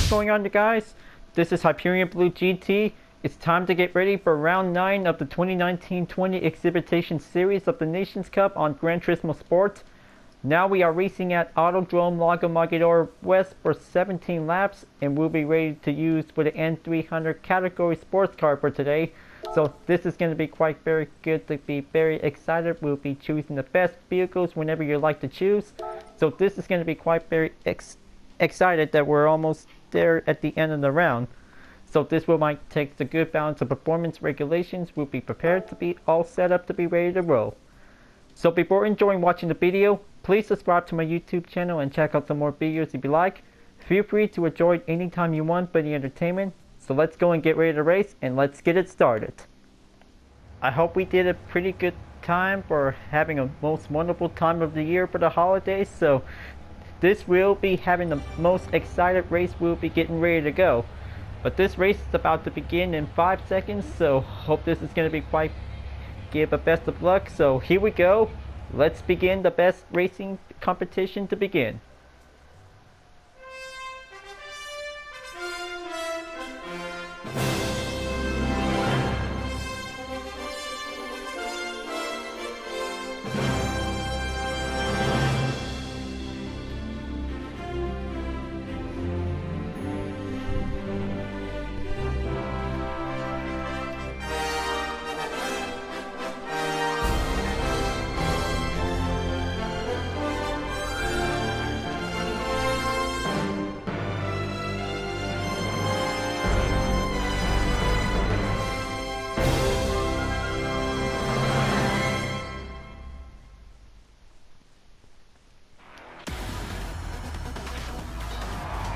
what's going on, you guys? This is Hyperion-Blue-GT. It's time to get ready for round 9 of the 2019-20 exhibition series of the Nations Cup on Gran Turismo Sport. Now we are racing at Autodrome Lago Maggiore West for 17 laps, and we'll be ready to use for the N300 category sports car for today. So this is going to be quite very good to be very excited. We'll be choosing the best vehicles whenever you like to choose. So this is going to be quite very excited that we're almost there at the end of the round. So this might take the good balance of performance regulations. We'll be prepared to be all set up to be ready to roll. So before enjoying watching the video, please subscribe to my YouTube channel and check out some more videos if you like. Feel free to enjoy it anytime you want for the entertainment. So let's go and get ready to race, and let's get it started. I hope we did a pretty good time for having a most wonderful time of the year for the holidays. So this will be having the most excited race. We'll be getting ready to go. But this race is about to begin in 5 seconds, so hope this is going to be quite give a best of luck. So here we go. Let's begin the best racing competition to begin.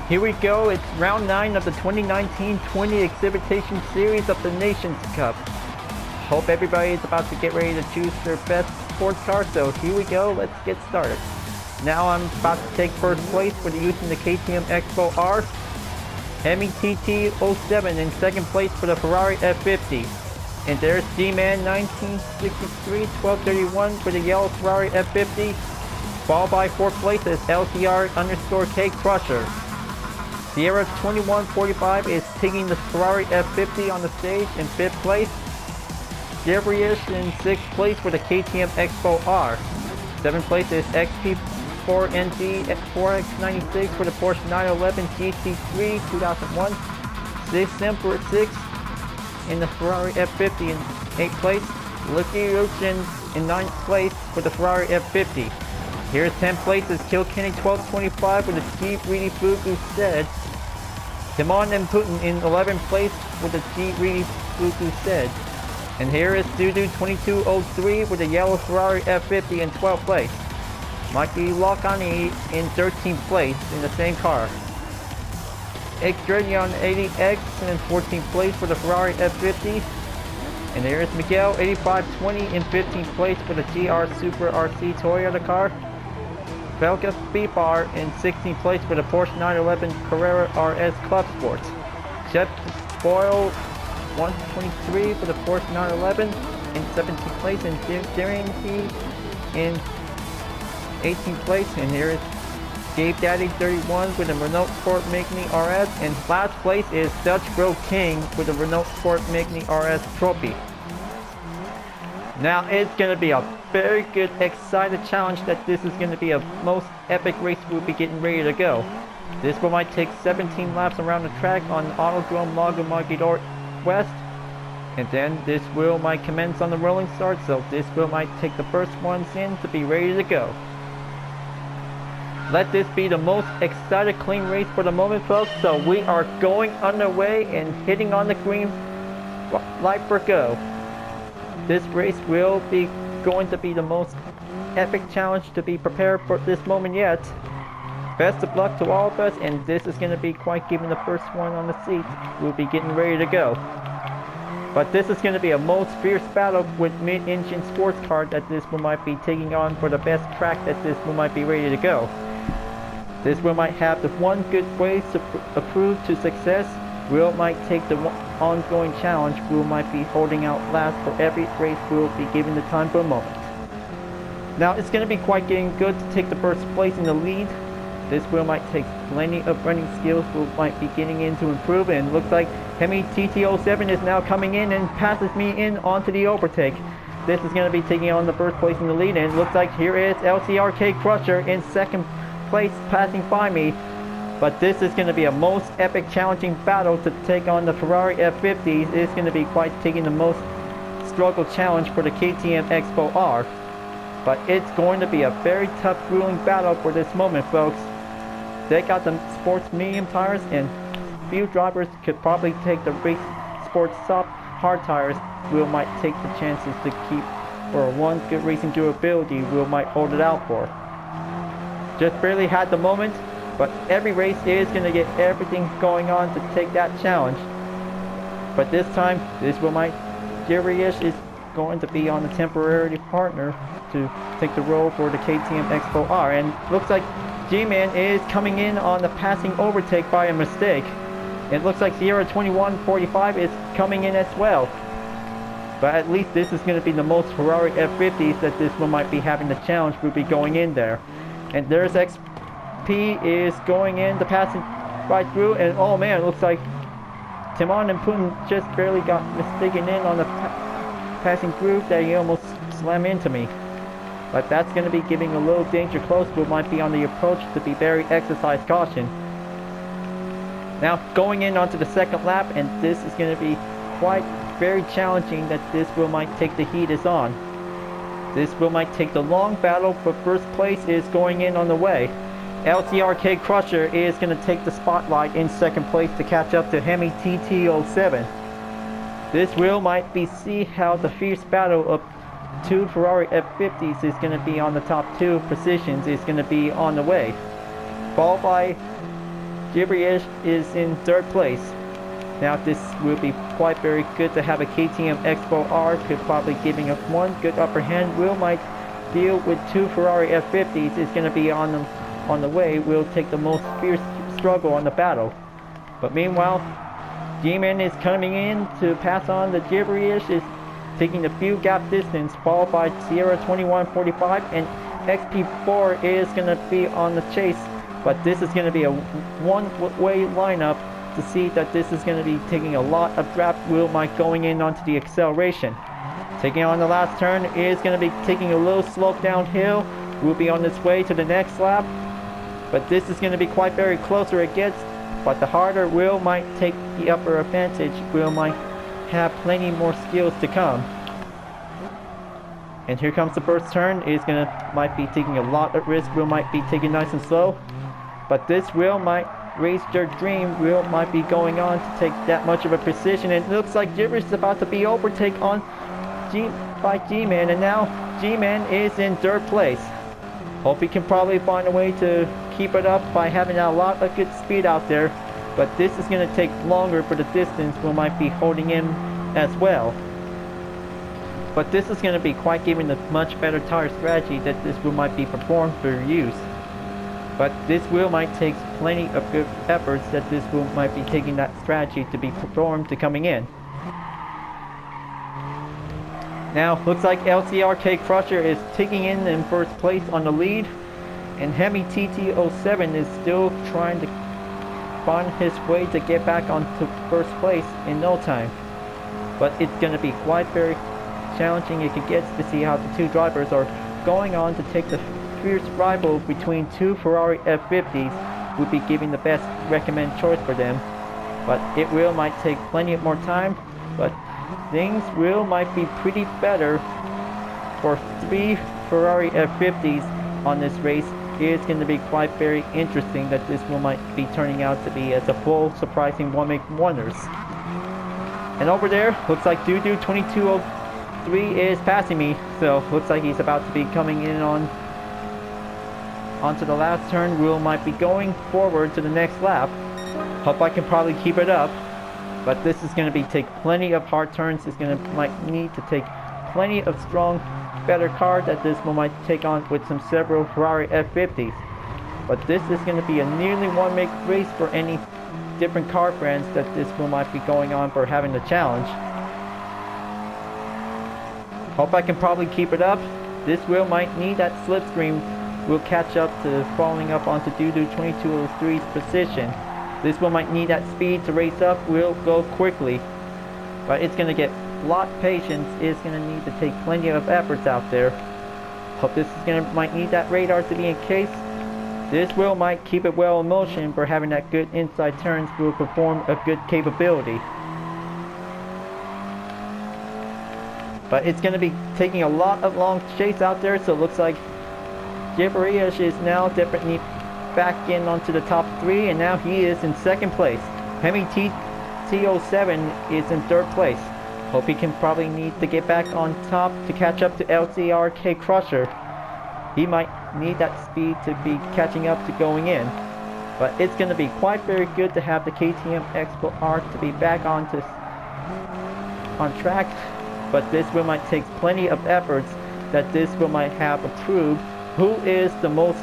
Here we go, it's round 9 of the 2019-20 exhibition series of the Nations Cup. Hope everybody is about to get ready to choose their best sports car, so here we go, let's get started. Now I'm about to take first place for using the KTM Expo R, METT 07 in second place for the Ferrari F50. And there's D-Man 1963 1231 for the yellow Ferrari F50, followed by fourth place is LCR_K Crusher. Sierra 2145 is taking the Ferrari F50 on the stage in 5th place. Gabriel in 6th place for the KTM Expo R. 7th place is XP4NG 4X96 for the Porsche 911 GT3 2001. 6th for 6th in the Ferrari F50 in 8th place. Lucky Ocean in 9th place for the Ferrari F50. Here's 10th place is Kilkenny 1225 for the Jeep Reedy Fugu Said. Timon and Putin in 11th place with the Jeep Reedy Fugu Said. And here is Dudu 2203 with the yellow Ferrari F50 in 12th place. Mikey Lokani in 13th place in the same car. Xdradion 80X in 14th place for the Ferrari F50. And there is Miguel 8520 in 15th place for the GR Super RC Toyota car. Velka Beepar in 16th place for the Porsche 911 Carrera RS Club Sports. Jeff Boyle 123 for the Porsche 911 in 17th place, and Darren in 18th place. And here is Gabe Daddy 31 with the Renault Sport Magni RS, and last place is Dutch Bro King with the Renault Sport Magni RS Trophy. Now it's going to be a very good, excited challenge that this is going to be a most epic race we'll be getting ready to go. This will might take 17 laps around the track on Autodrome Lago Maggiore West. And then this wheel might commence on the rolling start, so this wheel might take the first ones in to be ready to go. Let this be the most excited clean race for the moment, folks. So we are going underway and hitting on the green light for go. This race will be going to be the most epic challenge to be prepared for this moment yet. Best of luck to all of us, and this is going to be quite giving the first one on the seat. We'll be getting ready to go. But this is going to be a most fierce battle with mid-engine sports car that this one might be taking on for the best track that this one might be ready to go. This one might have the one good way to prove to success. Will might take the ongoing challenge. Will might be holding out last for every race. Will be given the time for a moment. Now it's going to be quite getting good to take the first place in the lead. This wheel might take plenty of running skills, will might be getting in to improve, and looks like Hemi TT07 is now coming in and passes me in onto the overtake. This is going to be taking on the first place in the lead, and it looks like here is LCRK Crusher in second place passing by me. But this is going to be a most epic challenging battle to take on the Ferrari F50s. It's going to be quite taking the most struggle challenge for the KTM Expo R. But it's going to be a very tough grueling battle for this moment, folks. They got the sports medium tires, and few drivers could probably take the race sports soft hard tires. Will might take the chances to keep for one good racing durability. Will might hold it out for. Just barely had the moment, but every race is going to get everything going on to take that challenge. But this time, this will might Girish is going to be on the temporary partner to take the role for the KTM Expo R, and looks like G-Man is coming in on the passing overtake by a mistake. It looks like Sierra 2145 is coming in as well. But at least this is going to be the most Ferrari F50s that this one might be having the challenge will be going in there. And there's XP is going in to pass it right through, and oh man, it looks like Timon and Putin just barely got mistaken in on the passing groove that he almost slammed into me. But that's going to be giving a little danger close, but might be on the approach to be very exercise caution. Now going in onto the second lap, and this is going to be quite very challenging that this will might take the heat is on. This will might take the long battle, but first place is going in on the way. LCRK Crusher is going to take the spotlight in second place to catch up to Hemi TT07. This will might be see how the fierce battle of two Ferrari F50s is going to be on the top two positions is going to be on the way. Followed by Gibrish is in third place. Now this will be quite very good to have a KTM Expo R, could probably giving us one good upper hand. Will might deal with two Ferrari F50s is going to be on the way. Will take the most fierce struggle on the battle. But meanwhile, G-Man is coming in to pass on the Gibrish, is taking the few gap distance, followed by Sierra 2145, and XP4 is going to be on the chase. But this is going to be a one-way lineup to see that this is going to be taking a lot of draft wheel might going in onto the acceleration. Taking on the last turn is going to be taking a little slope downhill. Will be on its way to the next lap. But this is going to be quite very closer it gets. But the harder Will might take the upper advantage. Will might have plenty more skills to come. And here comes the first turn. Is gonna might be taking a lot of risk. Will might be taking nice and slow. But this Will might race their dream. Will might be going on to take that much of a precision. And it looks like Gibberish is about to be overtake on by G-Man. And now G-Man is in third place. Hope he can probably find a way to keep it up by having a lot of good speed out there. But this is going to take longer for the distance. We might be holding him as well. But this is going to be quite giving a much better tire strategy that this wheel might be performed for use. But this wheel might take plenty of good efforts that this wheel might be taking that strategy to be performed to coming in. Now looks like LCRK Crusher is taking in first place on the lead, and Hemi TT07 is still trying to find his way to get back onto first place in no time. But it's going to be quite very challenging it can get to see how the two drivers are going on to take the fierce rival between two Ferrari F50s would be giving the best recommend choice for them. But it will might take plenty more time, but things will might be pretty better for three Ferrari F50s on this race. It's going to be quite very interesting that this will might be turning out to be as a full surprising one make wonders. And over there looks like Dudu 2203 is passing me, so looks like he's about to be coming in onto the last turn. Will might be going forward to the next lap. Hope I can probably keep it up, but this is going to be take plenty of hard turns. It's going to might need to take plenty of strong better car that this one might take on with some several Ferrari F50s. But this is going to be a nearly one make race for any different car brands that this one might be going on for having the challenge. Hope I can probably keep it up. This wheel might need that slipstream will catch up to falling up onto Dudu 2203's position. This one might need that speed to race up, will go quickly. But it's going to get a lot of patience, it's going to need to take plenty of efforts out there. Hope this is might need that radar to be in case. This wheel might keep it well in motion, for having that good inside turns will perform a good capability. But it's going to be taking a lot of long chase out there, so it looks like Hyperion is now definitely back in onto the top 3, and now he is in 2nd place. Hemi TT07 is in 3rd place. Hope he can probably need to get back on top to catch up to LCRK Crusher. He might need that speed to be catching up to going in. But it's going to be quite very good to have the KTM Expo R to be back on track. But this will might take plenty of efforts that this will might have approved who is the most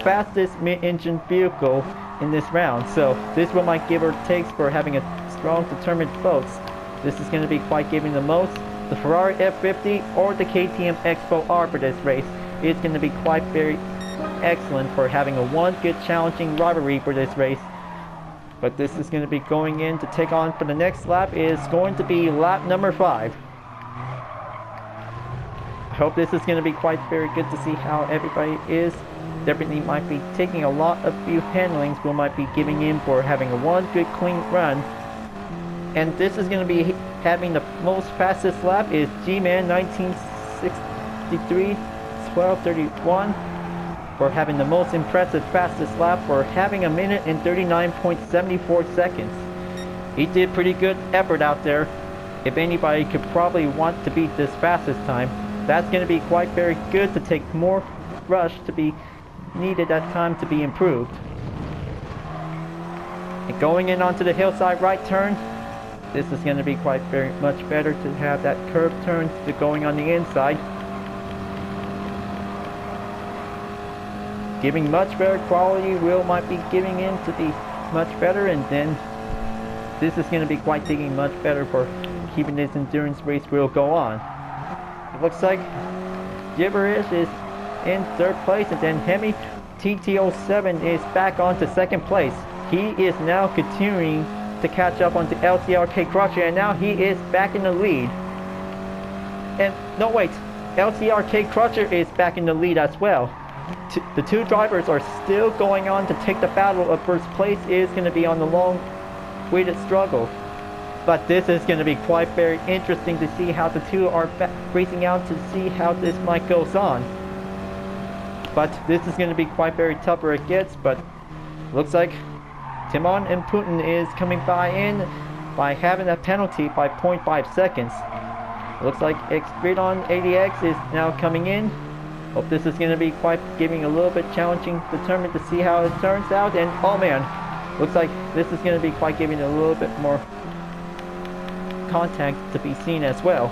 fastest mid-engine vehicle in this round. So this will might give or takes for having a strong determined votes. This is going to be quite giving the most. The Ferrari F50 or the KTM Expo R for this race is going to be quite very excellent for having a one good challenging rivalry for this race. But this is going to be going in to take on for the next lap is going to be lap number 5. I hope this is going to be quite very good to see how everybody is. Definitely might be taking a lot of few handlings, will might be giving in for having a one good clean run. And this is going to be having the most fastest lap is G-Man 1963 12:31 for having the most impressive fastest lap for having 1 minute and 39.74 seconds. He did pretty good effort out there. If anybody could probably want to beat this fastest time, that's going to be quite very good to take more rush to be needed that time to be improved. And going in onto the hillside right turn, this is going to be quite very much better to have that curve turn to going on the inside. Giving much better quality, wheel might be giving in to be much better, and then this is going to be quite digging much better for keeping this endurance race wheel go on. It looks like Gibberish is in 3rd place, and then Hemi TT07 is back on to 2nd place. He is now continuing to catch up onto LCRK Crusher, and now he is back in the lead. And no wait, LCRK Crusher is back in the lead as well. The two drivers are still going on to take the battle of 1st place. Is going to be on the long weighted struggle. But this is going to be quite very interesting to see how the two are racing out to see how this might goes on. But this is going to be quite very tougher it gets, but looks like Timon and Putin is coming by having a penalty by 0.5 seconds. Looks like Xgridon ADX is now coming in. Hope this is going to be quite giving a little bit challenging, determined to see how it turns out. And oh man, looks like this is going to be quite giving a little bit more contact to be seen as well.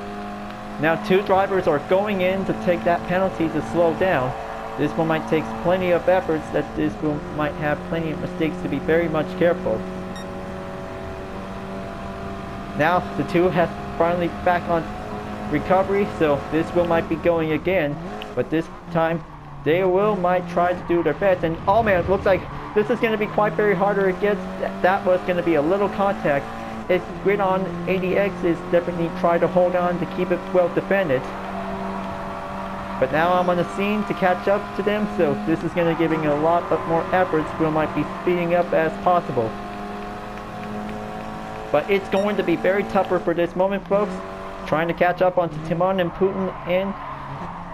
Now 2 drivers are going in to take that penalty to slow down. This one might take plenty of efforts, that this one might have plenty of mistakes to be very much careful. Now the 2 have finally back on recovery, so this will might be going again, but this time they will might try to do their best. And oh man, it looks like this is going to be quite very harder it gets. That was going to be a little contact. It's Gridon ADX is definitely trying to hold on to keep it well defended. But now I'm on the scene to catch up to them, so this is going to giving a lot of more efforts. We might be speeding up as possible. But it's going to be very tougher for this moment, folks. Trying to catch up onto Timon and Putin and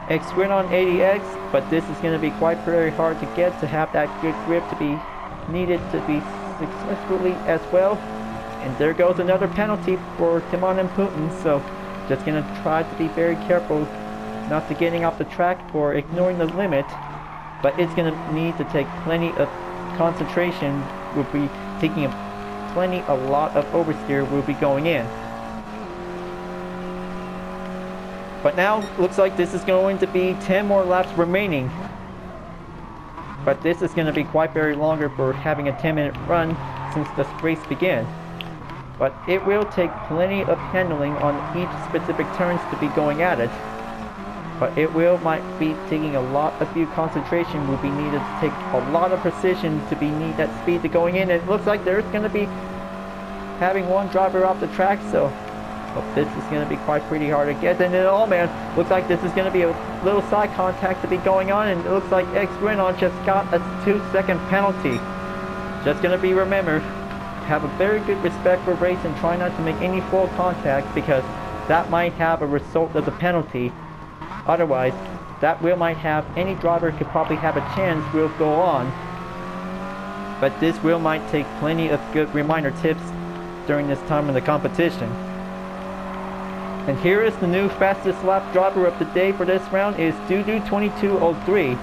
Xgridon ADX, but this is going to be quite very hard to get, to have that good grip to be needed to be successfully as well. And there goes another penalty for Timon and Putin, so just going to try to be very careful not to getting off the track or ignoring the limit, but it's going to need to take plenty of concentration. We'll be taking a lot of oversteer will be going in. But now looks like this is going to be 10 more laps remaining. But this is going to be quite very longer for having a 10-minute run since the race began. But it will take plenty of handling on each specific turns to be going at it. but it might be taking a lot of concentration will be needed to take a lot of precision to be need that speed to going in. And it looks like there's going to be having one driver off the track, so this is going to be quite pretty hard to get. And oh man, looks like this is going to be a little side contact to be going on, and it looks like Gran just got a 2-second penalty. Just going to be remembered, have a very good respect for race and try not to make any full contact, because that might have a result of the penalty. Otherwise, that might have any driver could probably have a chance will go on. But this might take plenty of good reminder tips during this time in the competition. And here is the new fastest lap driver of the day for this round is Dudu2203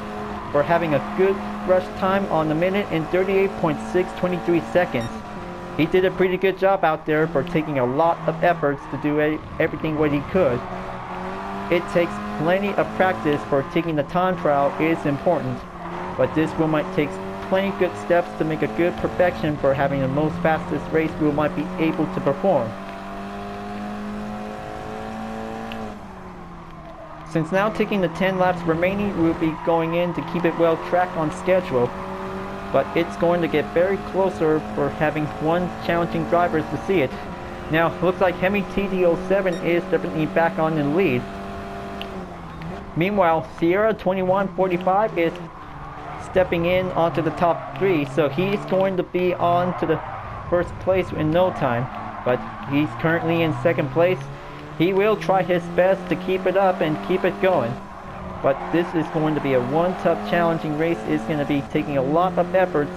for having a good rush time on the minute in 38.623 seconds. He did a pretty good job out there for taking a lot of efforts to do everything what he could. It takes plenty of practice for taking the time trial is important, but this might take plenty good steps to make a good perfection for having the most fastest race we might be able to perform. Since now taking the 10 laps remaining, we'll be going in to keep it well tracked on schedule, but it's going to get very closer for having one challenging drivers to see it. Now, looks like Hemi TD07 is definitely back on in the lead. Meanwhile, Sierra 2145 is stepping in onto the top 3, so he's going to be on to the first place in no time, but he's currently in second place. He will try his best to keep it up and keep it going, but this is going to be a one tough challenging race. It's going to be taking a lot of efforts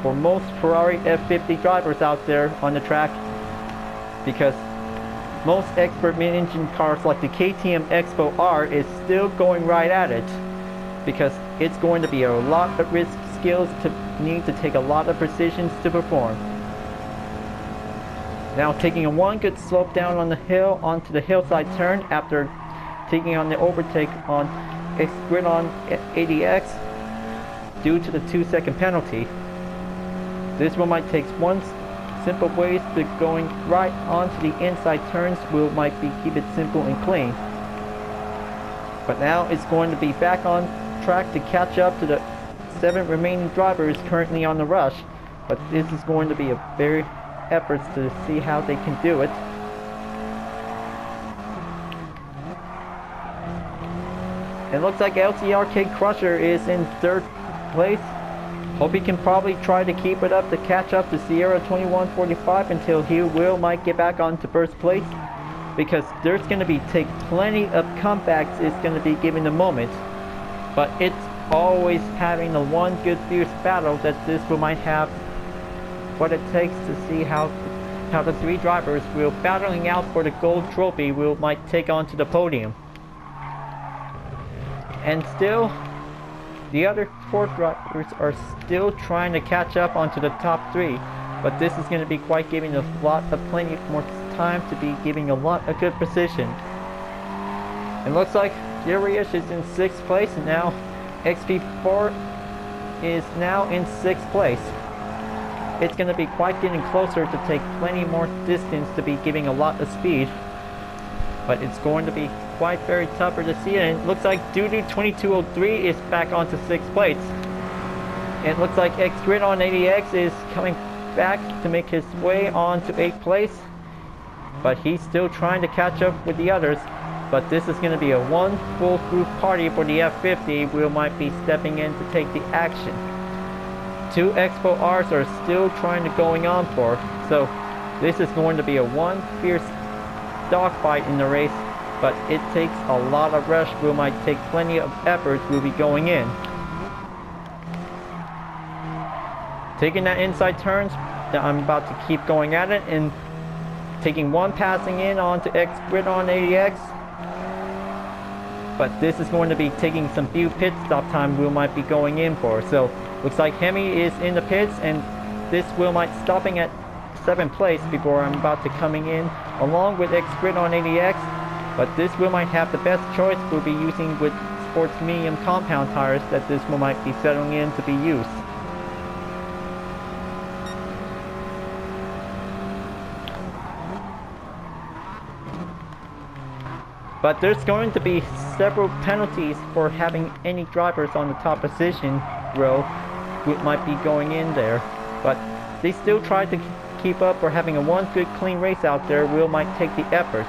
for most Ferrari F50 drivers out there on the track, because most expert mid-engine cars like the KTM Expo R is still going right at it, because it's going to be a lot of risk skills to need to take a lot of precisions to perform. Now taking a one good slope down on the hill onto the hillside turn after taking on the overtake on Gran on ADX due to the 2-second penalty. This one might take one simple ways to going right onto the inside turns might be keep it simple and clean. But now it's going to be back on track to catch up to the 7 remaining drivers currently on the rush, but this is going to be a very efforts to see how they can do it. It looks like LTRK Crusher is in 3rd place. Hope he can probably try to keep it up to catch up to Sierra 2145 until he might get back onto 1st place, because there's going to be take plenty of comebacks is going to be given the moment, but it's always having the one good fierce battle that this might have what it takes to see how the 3 drivers will battling out for the gold trophy might take onto the podium. And still, the other 4 drivers are still trying to catch up onto the top 3, but this is going to be quite giving a lot of plenty more time to be giving a lot of good precision. It looks like Urias is in 6th place, and now XP4 is now in 6th place. It's going to be quite getting closer to take plenty more distance to be giving a lot of speed, but it's going to be quite very tougher to see. And it looks like Dudu2203 is back onto 6th place. It looks like Gran on ADX is coming back to make his way on to 8th place, but he's still trying to catch up with the others. But this is going to be a one full group party for the F50. We might be stepping in to take the action. 2 Expo Rs are still trying to going on for, so this is going to be a one fierce dogfight in the race, but it takes a lot of rush. We might take plenty of efforts. We'll be going in. Taking that inside turns, I'm about to keep going at it and taking one passing in onto Gran on ADX. But this is going to be taking some few pit stop time we might be going in for. So looks like Hemi is in the pits, and this might stopping at 7th place before I'm about to coming in along with Gran on ADX. But this might have the best choice we'll be using with sports medium compound tires that this might be settling in to be used. But there's going to be several penalties for having any drivers on the top position row who might be going in there. But they still try to keep up, or having a one good clean race out there will might take the effort.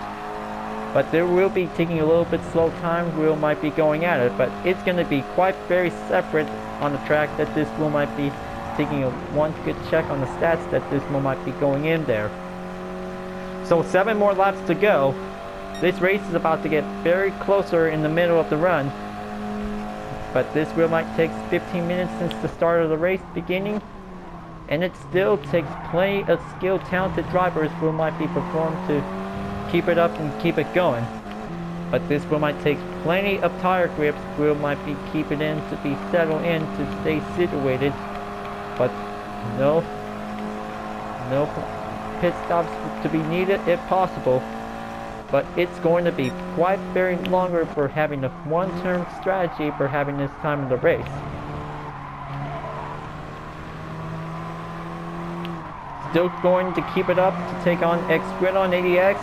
But there will be taking a little bit slow time, will might be going at it. But it's going to be quite very separate on the track that this will might be taking a one good check on the stats that this will might be going in there. So 7 more laps to go. This race is about to get very closer in the middle of the run. But this will might take 15 minutes since the start of the race beginning. And it still takes plenty of skilled, talented drivers who might be performed to keep it up and keep it going. But this will might take plenty of tire grips, will might be keep it in to be settled in to stay situated. But no pit stops to be needed if possible. But it's going to be quite very longer for having a one-turn strategy for having this time in the race. Still going to keep it up to take on Gran 80X.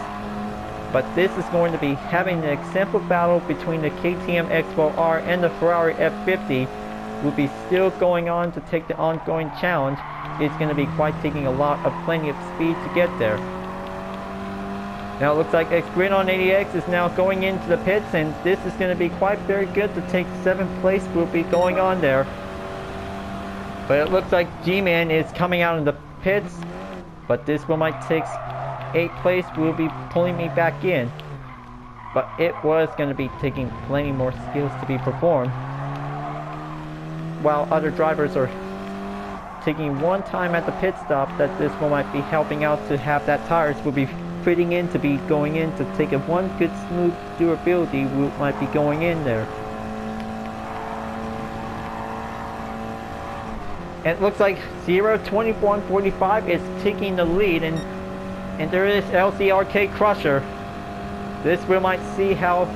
But this is going to be having an example battle between the KTM X4R and the Ferrari F50. Will be still going on to take the ongoing challenge. It's going to be quite taking a lot of plenty of speed to get there. Now it looks like Gran 80X is now going into the pits, and this is going to be quite very good to take 7th place. Will be going on there. But it looks like G-Man is coming out in the pits. But this will might take 8th place. Will be pulling me back in. But it was going to be taking plenty more skills to be performed. While other drivers are taking one time at the pit stop, that this will might be helping out to have that tires will be fitting in to be going in to take a one good smooth durability will might be going in there. And it looks like 0:21:45 is taking the lead, and there is LCRK Crusher. This we might see how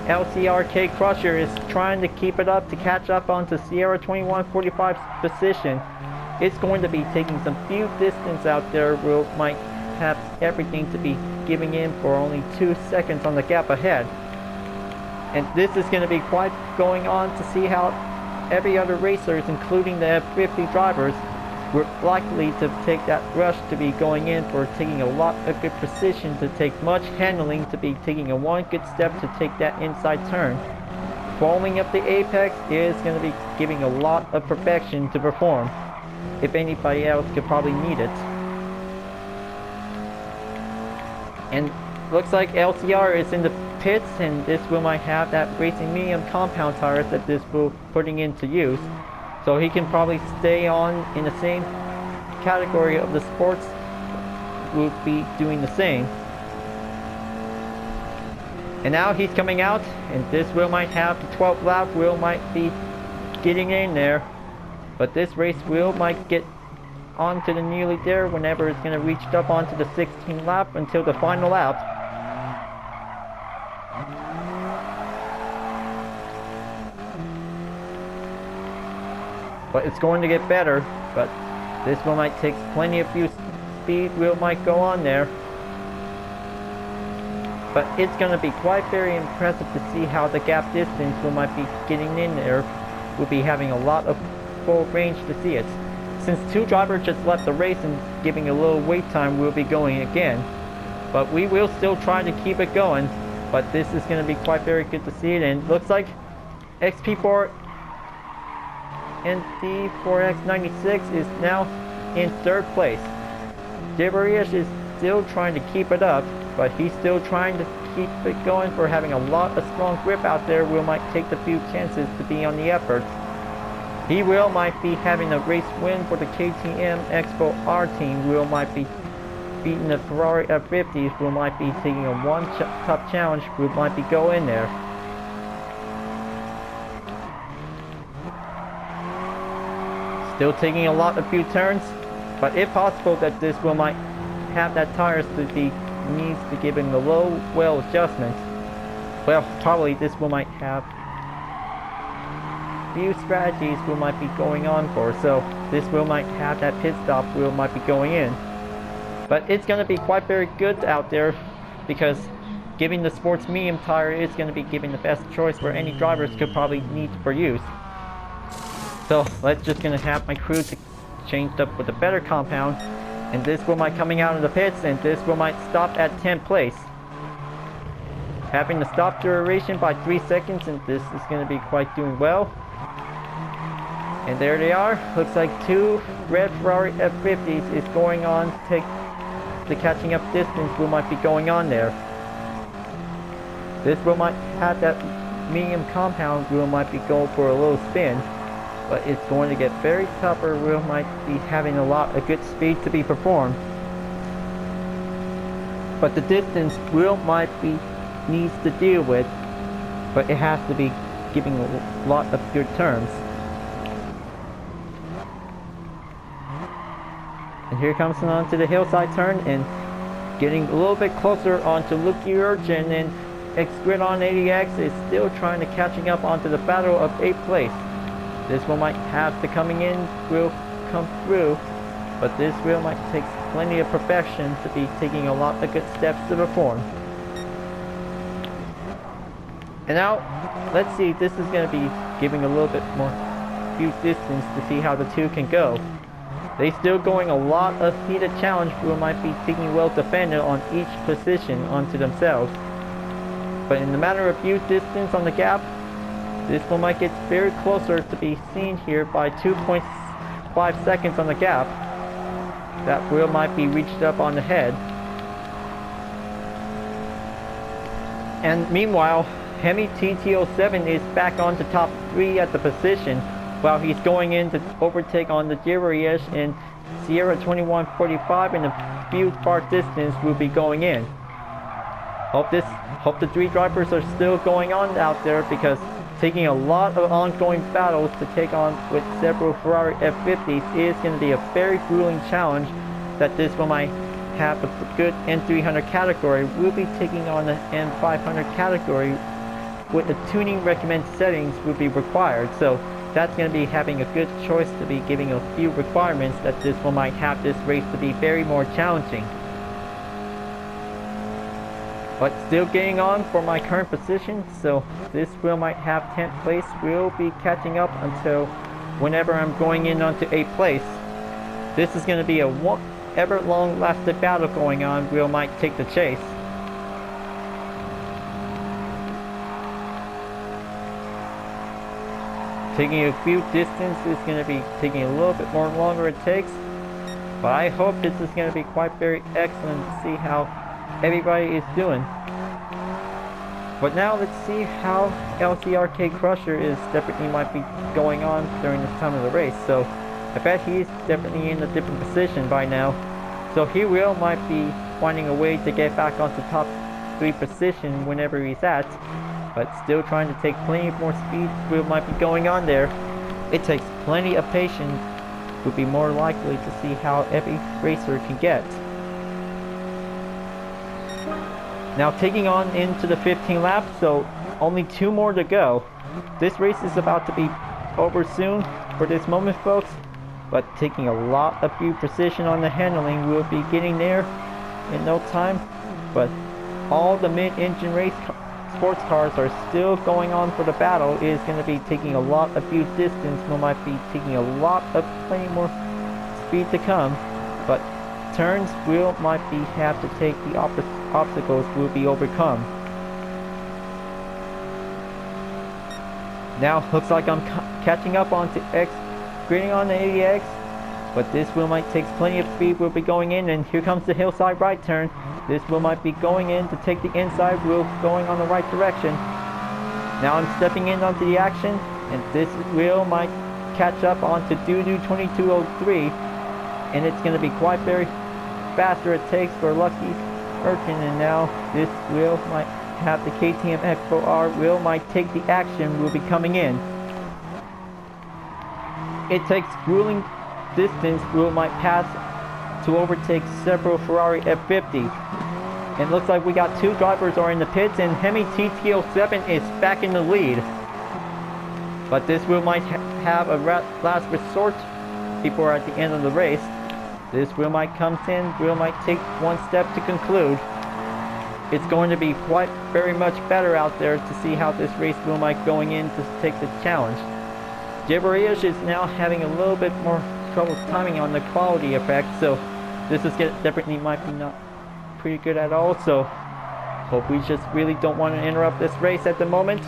LCRK Crusher is trying to keep it up to catch up onto Sierra 21:45's position. It's going to be taking some few distance out there. Will might have everything to be giving in for only 2 seconds on the gap ahead. And this is going to be quite going on to see how every other racers, including the F50 drivers, were likely to take that rush to be going in for taking a lot of good precision, to take much handling, to be taking a one good step to take that inside turn. Following up the apex is going to be giving a lot of perfection to perform, if anybody else could probably need it. And looks like LCR is in the pits, and this will might have that racing medium compound tires that this will putting into use. So he can probably stay on in the same category of the sports, will be doing the same. And now he's coming out, and this will might have the 12th lap, will might be getting in there. But this race will might get onto the nearly there whenever it's going to reach up onto the 16th lap until the final lap. But it's going to get better, but this one might take plenty of few speed, will might go on there. But it's going to be quite very impressive to see how the gap distance will might be getting in there. We'll be having a lot of full range to see it. Since 2 drivers just left the race and giving a little wait time, we'll be going again. But we will still try to keep it going. But this is going to be quite very good to see it. And looks like XP4 and D4X96 is now in 3rd place. Debarius is still trying to keep it up, but he's still trying to keep it going for having a lot of strong grip out there. Will might take the few chances to be on the effort. He will might be having a race win for the KTM Expo R team. Will might be beating the Ferrari F50s. Will might be taking a one top challenge. Will might be go in there. Still taking a lot of few turns, but if possible that this will might have that tires to be needs to give him the low well adjustment. Well, probably this will might have few strategies will might be going on for, so this will might have that pit stop will might be going in. But it's going to be quite very good out there, because giving the sports medium tire is going to be giving the best choice for any drivers could probably need for use. So let's just going to have my crew to changed up with a better compound, and this wheel might coming out of the pits, and this wheel might stop at 10th place. Having the stop duration by 3 seconds, and this is going to be quite doing well. And there they are. Looks like 2 red Ferrari F50s is going on to take the catching up distance wheel might be going on there. This wheel might have that medium compound wheel might be going for a little spin, but it's going to get very tougher. Wheel might be having a lot of good speed to be performed. But the distance wheel might be needs to deal with, but it has to be giving a lot of good terms. And here comes it onto the hillside turn and getting a little bit closer onto Lucky Urchin, and X-Grid on 80X is still trying to catching up onto the battle of 8th place. This wheel might have the coming in will come through, but this wheel might take plenty of perfection to be taking a lot of good steps to perform. And now, let's see, this is going to be giving a little bit more few distance to see how the two can go. They still going a lot of heated challenge who might be taking well defended on each position onto themselves. But in the matter of few distance on the gap, this one might get very closer to be seen here by 2.5 seconds on the gap. That wheel might be reached up on the head. And meanwhile, Hemi TT07 is back on to top 3 at the position, while he's going in to overtake on the Jiraiyesh, and Sierra 2145 in a few far distance will be going in. Hope the 3 drivers are still going on out there, because taking a lot of ongoing battles to take on with several Ferrari F50s is going to be a very grueling challenge that this one might have a good N300 category. Will be taking on the N500 category with the tuning recommended settings will be required. So that's going to be having a good choice to be giving a few requirements that this one might have this race to be very more challenging. But still getting on for my current position, so this wheel might have 10th place. Will be catching up until whenever I'm going in onto 8th place. This is going to be a ever long lasting battle going on. Wheel might take the chase. Taking a few distance is going to be taking a little bit more longer it takes, but I hope this is going to be quite very excellent to see how everybody is doing. But now let's see how LCRK Crusher is definitely might be going on during this time of the race. So I bet he's definitely in a different position by now. So he will might be finding a way to get back onto top 3 position whenever he's at, but still trying to take plenty more speed. Will might be going on there. It takes plenty of patience. Would be more likely to see how every racer can get. Now taking on into the 15 lap, so only 2 more to go. This race is about to be over soon for this moment, folks, but taking a lot of few precision on the handling. Will be getting there in no time, but all the mid-engine race sports cars are still going on for the battle. It is going to be taking a lot of few distance. We might be taking a lot of plenty more speed to come, but turns will might be have to take the obstacles will be overcome. Now looks like I'm catching up onto X, grading on the 80X, but this wheel might take plenty of speed. Will be going in, and here comes the hillside right turn. This wheel might be going in to take the inside wheel going on the right direction. Now I'm stepping in onto the action, and this wheel might catch up onto Doodoo 2203, and it's going to be quite very faster it takes for Lucky Urchin. And now this wheel might have the KTM Expo R wheel might take the action. Will be coming in. It takes grueling distance. Wheel might pass to overtake several Ferrari F50. And looks like we got 2 drivers are in the pits, and Hemi TT07 is back in the lead. But this wheel might have a last resort before at the end of the race. This wheel might come in, wheel might take 1 step to conclude. it's going to be quite very much better out there to see how this race will might going in to take the challenge. Gibberish is now having a little bit more trouble timing on the quality effect, so this is definitely might be not pretty good at all. So hope we just really don't want to interrupt this race at the moment.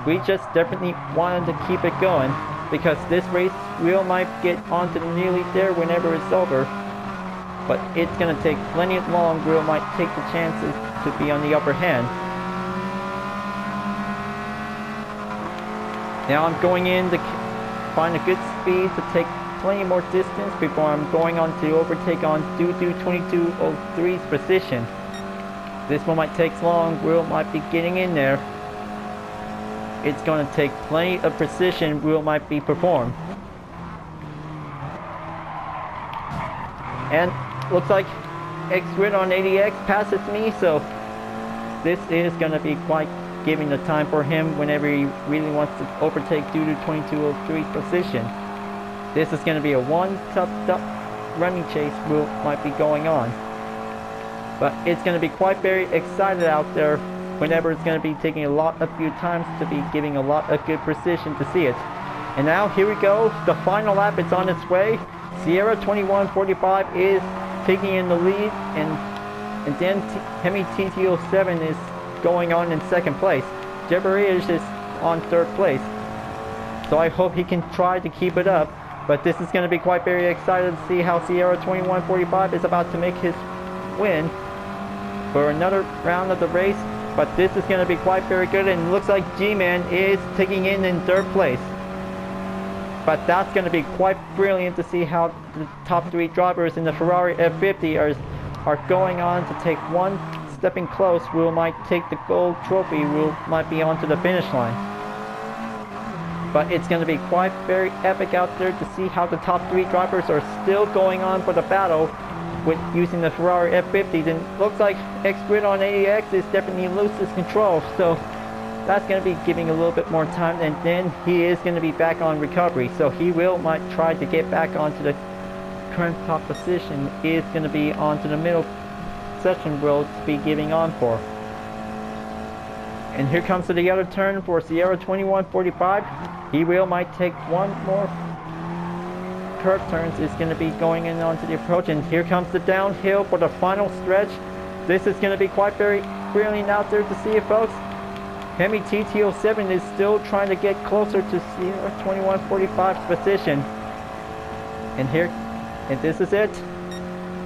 We just definitely wanted to keep it going because this race will might get onto the nearly there whenever it's over. But it's going to take plenty long. Will might take the chances to be on the upper hand. Now I'm going in to find a good speed to take plenty more distance before I'm going on to overtake on Dudu 2203's position. This one might take long. Will might be getting in there. It's going to take plenty of precision. Will might be performed. And looks like X-Grid on 80X passes me, so this is going to be quite giving the time for him whenever he really wants to overtake Dudu 2203's position. This is going to be a one tough running chase will might be going on. But it's going to be quite very excited out there whenever it's going to be taking a few times to be giving a lot of good precision to see it. And now here we go, the final lap is on its way. Sierra 2145 is taking in the lead, and then Hemi TT07 is going on in second place. Gibberish is on third place. So I hope he can try to keep it up. But this is going to be quite very excited to see how Sierra 2145 is about to make his win for another round of the race. But this is going to be quite very good, and it looks like G-Man is taking in third place. But that's going to be quite brilliant to see how the top three drivers in the Ferrari F50 are going on to take one stepping close. Will might take the gold trophy. Will might be onto the finish line. But it's going to be quite very epic out there to see how the top three drivers are still going on for the battle with using the Ferrari F50s. And looks like X-Grid on 80X is definitely loses control. So that's going to be giving a little bit more time, and then he is going to be back on recovery. So he might try to get back onto the current top position. Is going to be onto the middle section will be giving on for. And here comes to the other turn for Sierra 2145. He might take one more curve turns. Is going to be going in onto the approach, and here comes the downhill for the final stretch. This is going to be quite very brilliant out there to see it, folks. Hemi TT07 is still trying to get closer to Sierra 2145's position. And this is it.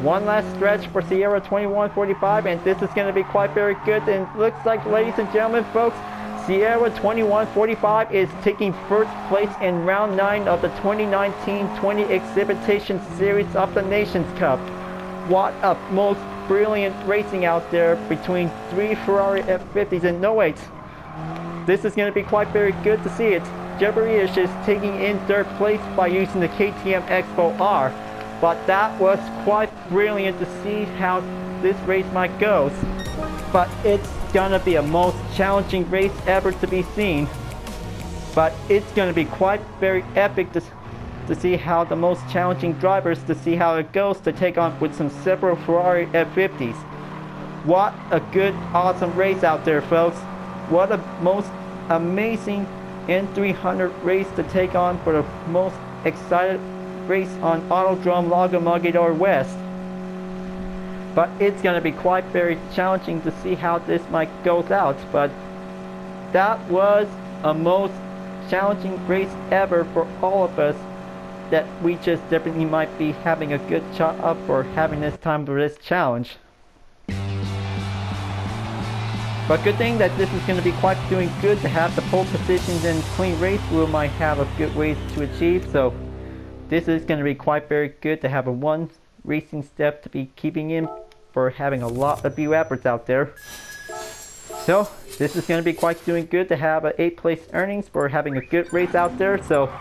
One last stretch for Sierra 2145, and this is going to be quite very good. And it looks like, ladies and gentlemen, folks, Sierra 2145 is taking first place in round 9 of the 2019-20 Exhibition Series of the Nations Cup. What a most brilliant racing out there between three Ferrari F50s. And no, wait. This is going to be quite very good to see it. Gibberish is taking in third place by using the KTM Expo R. But that was quite brilliant to see how this race might go. But it's going to be a most challenging race ever to be seen. But it's going to be quite very epic to see how the most challenging drivers, to see how it goes to take on with some several Ferrari F50s. What a good, awesome race out there, folks. What a most amazing N300 race to take on for the most excited race on Autodrome Lago Maggiore West. But it's going to be quite very challenging to see how this might goes out. But that was a most challenging race ever for all of us, that we just definitely might be having a good shot up for having this time for this challenge. But good thing that this is going to be quite doing good to have the pole positions and clean race. We might have a good ways to achieve. So this is going to be quite very good to have a one racing step to be keeping in for having a lot of few efforts out there. So this is going to be quite doing good to have an 8th place earnings for having a good race out there. So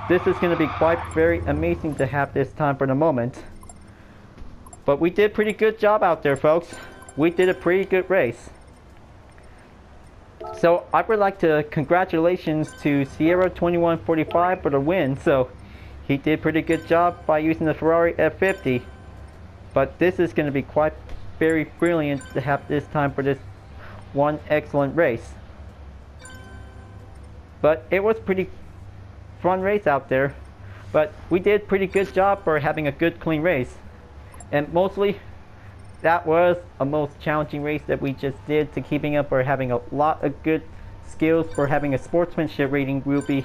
this is going to be quite very amazing to have this time for the moment. But we did pretty good job out there, folks. We did a pretty good race. So I would like to congratulations to Sierra 2145 for the win. So he did pretty good job by using the Ferrari F50. But this is going to be quite very brilliant to have this time for this one excellent race. But it was pretty fun race out there. But we did pretty good job for having a good clean race. And mostly that was a most challenging race that we just did to keeping up or having a lot of good skills for having a sportsmanship rating. We'll be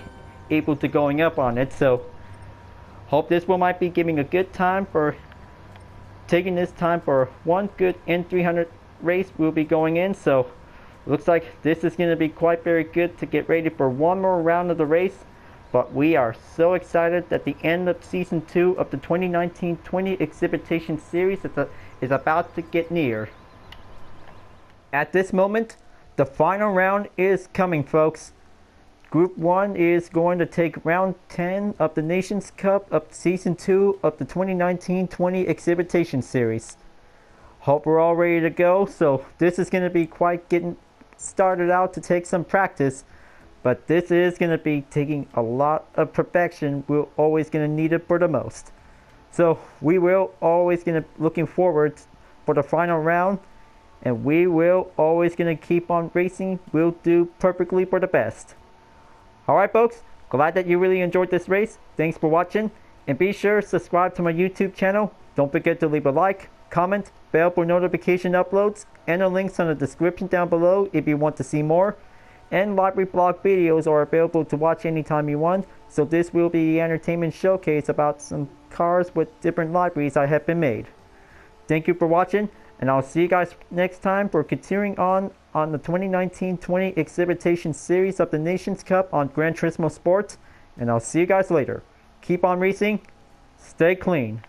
able to going up on it. So hope this one might be giving a good time for taking this time for one good N300 race we'll be going in. So looks like this is going to be quite very good to get ready for one more round of the race. But we are so excited that the end of season 2 of the 2019-20 exhibition series is about to get near. At this moment, the final round is coming, folks. Group 1 is going to take round 10 of the Nations Cup of season 2 of the 2019-20 exhibition series. Hope we're all ready to go. So this is going to be quite getting started out to take some practice. But this is going to be taking a lot of perfection. We're always going to need it for the most. So we will always going to looking forward for the final round. And we will always going to keep on racing. We'll do perfectly for the best. Alright folks, glad that you really enjoyed this race. Thanks for watching. And be sure to subscribe to my YouTube channel. Don't forget to leave a like, comment, bell for notification uploads. And the links on the description down below if you want to see more. And library blog videos are available to watch anytime you want. So this will be an entertainment showcase about some cars with different libraries I have been made. Thank you for watching, and I'll see you guys next time for continuing on the 2019-20 exhibition series of the Nations Cup on Gran Turismo Sports. And I'll see you guys later. Keep on racing, stay clean.